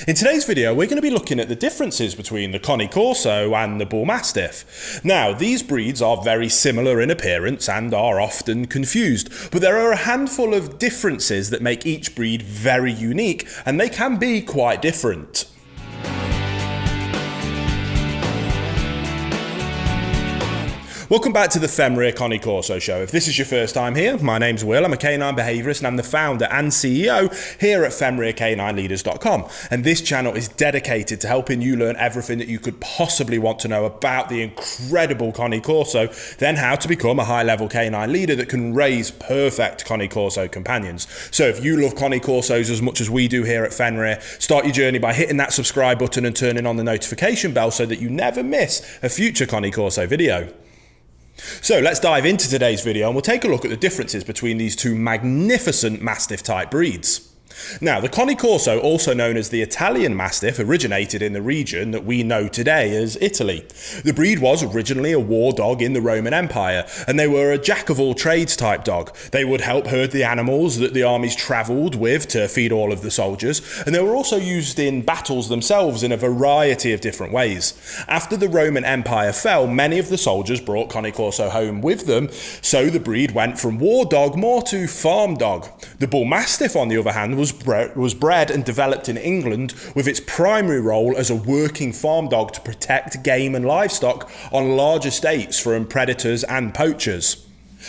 In today's video, we're going to be looking at the differences between the Cane Corso and the Bullmastiff. Now, these breeds are very similar in appearance and are often confused, but there are a handful of differences that make each breed very unique, and they can be quite different. Welcome back to the Fenrir Cane Corso show. If this is your first time here, my name's Will, I'm a canine behaviourist and I'm the founder and CEO here at FenrirCanineLeaders.com, and this channel is dedicated to helping you learn everything that you could possibly want to know about the incredible Cane Corso, then how to become a high-level canine leader that can raise perfect Cane Corso companions. So if you love Cane Corsos as much as we do here at Fenrir, start your journey by hitting that subscribe button and turning on the notification bell so that you never miss a future Cane Corso video. So let's dive into today's video and we'll take a look at the differences between these two magnificent Mastiff type breeds. Now, the Cane Corso, also known as the Italian Mastiff, originated in the region that we know today as Italy. The breed was originally a war dog in the Roman Empire, and they were a jack-of-all-trades type dog. They would help herd the animals that the armies travelled with to feed all of the soldiers, and they were also used in battles themselves in a variety of different ways. After the Roman Empire fell, many of the soldiers brought Cane Corso home with them, so the breed went from war dog more to farm dog. The Bullmastiff, on the other hand, was bred and developed in England with its primary role as a working farm dog to protect game and livestock on large estates from predators and poachers.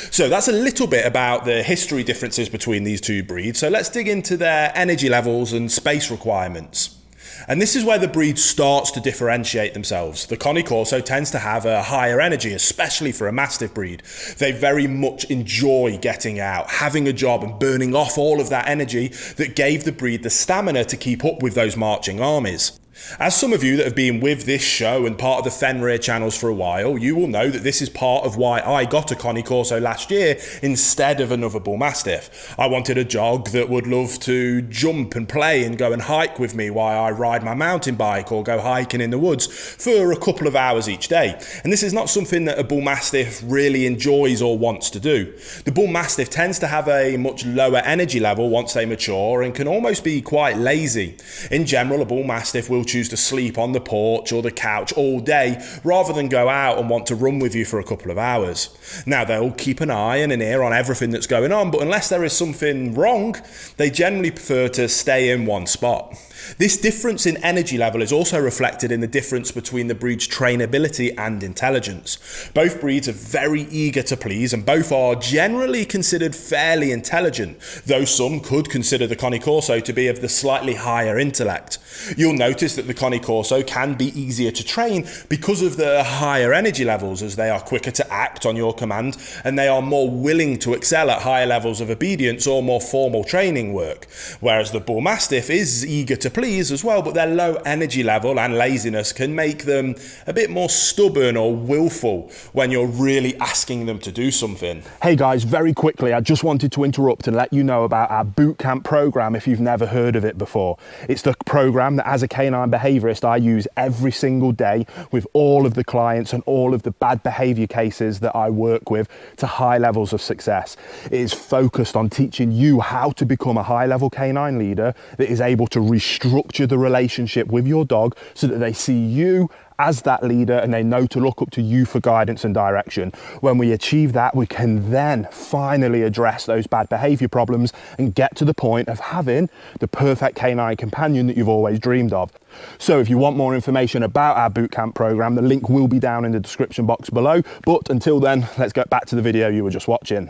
So that's a little bit about the history differences between these two breeds, so let's dig into their energy levels and space requirements. And this is where the breed starts to differentiate themselves. The Cane Corso tends to have a higher energy, especially for a Mastiff breed. They very much enjoy getting out, having a job and burning off all of that energy that gave the breed the stamina to keep up with those marching armies. As some of you that have been with this show and part of the Fenrir channels for a while, you will know that this is part of why I got a Cane Corso last year instead of another Bullmastiff. I wanted a dog that would love to jump and play and go and hike with me while I ride my mountain bike or go hiking in the woods for a couple of hours each day. And this is not something that a Bullmastiff really enjoys or wants to do. The Bullmastiff tends to have a much lower energy level once they mature and can almost be quite lazy. In general, a Bullmastiff will choose to sleep on the porch or the couch all day rather than go out and want to run with you for a couple of hours. Now, they'll keep an eye and an ear on everything that's going on, but unless there is something wrong, they generally prefer to stay in one spot. This difference in energy level is also reflected in the difference between the breed's trainability and intelligence. Both breeds are very eager to please and both are generally considered fairly intelligent, though some could consider the Cane Corso to be of the slightly higher intellect. You'll notice that the Cane Corso can be easier to train because of the higher energy levels, as they are quicker to act on your command and they are more willing to excel at higher levels of obedience or more formal training work. Whereas the Bullmastiff is eager to please as well, but their low energy level and laziness can make them a bit more stubborn or willful when you're really asking them to do something. Hey guys, very quickly, I just wanted to interrupt and let you know about our bootcamp program if you've never heard of it before. It's the program that as a canine behaviorist I use every single day with all of the clients and all of the bad behavior cases that I work with to high levels of success. It is focused on teaching you how to become a high-level canine leader that is able to restructure the relationship with your dog so that they see you as that leader and they know to look up to you for guidance and direction. When we achieve that, we can then finally address those bad behavior problems and get to the point of having the perfect canine companion that you've always dreamed of. So if you want more information about our bootcamp program, the link will be down in the description box below. But until then, let's get back to the video you were just watching.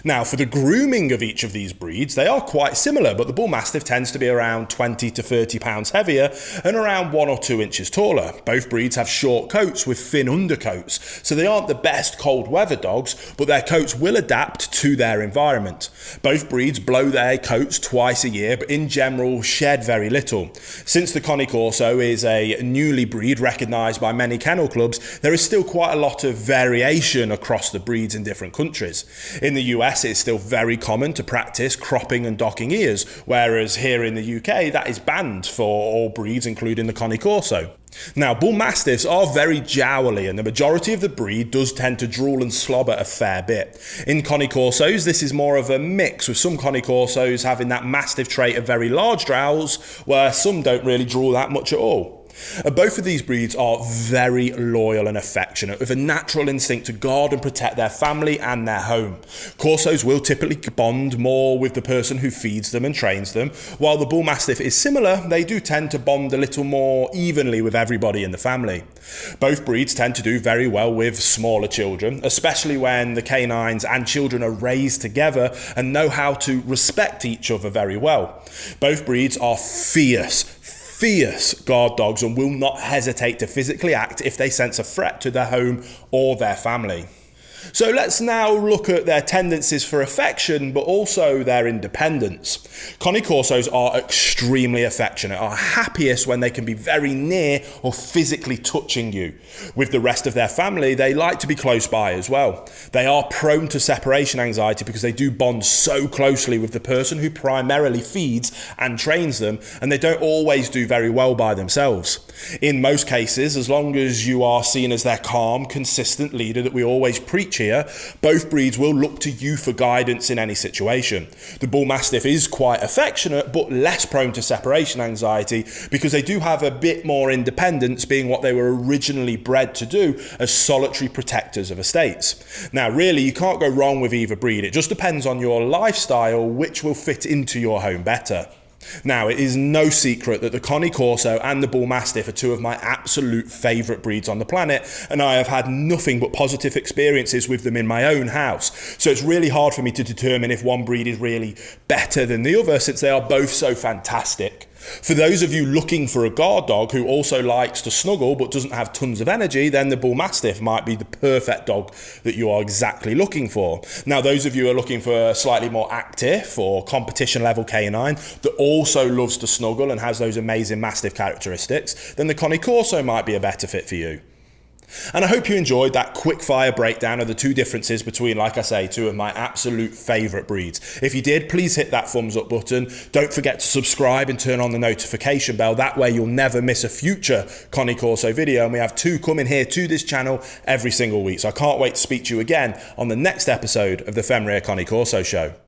Now, for the grooming of each of these breeds, they are quite similar, but the Bullmastiff tends to be around 20 to 30 pounds heavier and around 1 or 2 inches taller. Both breeds have short coats with thin undercoats, so they aren't the best cold weather dogs, but their coats will adapt to their environment. Both breeds blow their coats twice a year, but in general shed very little. Since the Cane Corso is a newly breed recognised by many kennel clubs, there is still quite a lot of variation across the breeds in different countries. In the the US, it's still very common to practice cropping and docking ears, whereas here in the UK, that is banned for all breeds, including the Cane Corso. Now, bull mastiffs are very jowly, and the majority of the breed does tend to drool and slobber a fair bit. In Cane Corsos, this is more of a mix, with some Cane Corsos having that mastiff trait of very large jowls, where some don't really drool that much at all. Both of these breeds are very loyal and affectionate, with a natural instinct to guard and protect their family and their home. Corsos will typically bond more with the person who feeds them and trains them, while the bull mastiff is similar. They do tend to bond a little more evenly with everybody in the family. Both breeds tend to do very well with smaller children, especially when the canines and children are raised together and know how to respect each other very well. Both breeds are fierce guard dogs and will not hesitate to physically act if they sense a threat to their home or their family. So let's now look at their tendencies for affection, but also their independence. Cane Corsos are extremely affectionate, are happiest when they can be very near or physically touching you. With the rest of their family, they like to be close by as well. They are prone to separation anxiety because they do bond so closely with the person who primarily feeds and trains them, and they don't always do very well by themselves. In most cases, as long as you are seen as their calm, consistent leader that we always preach here, both breeds will look to you for guidance in any situation. The bull mastiff is quite affectionate, but less prone to separation anxiety because they do have a bit more independence, being what they were originally bred to do as solitary protectors of estates. Now, really, you can't go wrong with either breed. It just depends on your lifestyle, which will fit into your home better. Now, it is no secret that the Cane Corso and the bull mastiff are two of my absolute favourite breeds on the planet, and I have had nothing but positive experiences with them in my own house. So it's really hard for me to determine if one breed is really better than the other, since they are both so fantastic. For those of you looking for a guard dog who also likes to snuggle but doesn't have tons of energy, then the bull mastiff might be the perfect dog that you are exactly looking for. Now, those of you who are looking for a slightly more active or competition level canine that also loves to snuggle and has those amazing mastiff characteristics, then the Cane Corso might be a better fit for you. And I hope you enjoyed that quick fire breakdown of the two differences between, like I say, two of my absolute favourite breeds. If you did, please hit that thumbs up button. Don't forget to subscribe and turn on the notification bell. That way you'll never miss a future Cane Corso video. And we have two coming here to this channel every single week. So I can't wait to speak to you again on the next episode of the Fenrir Cane Corso Show.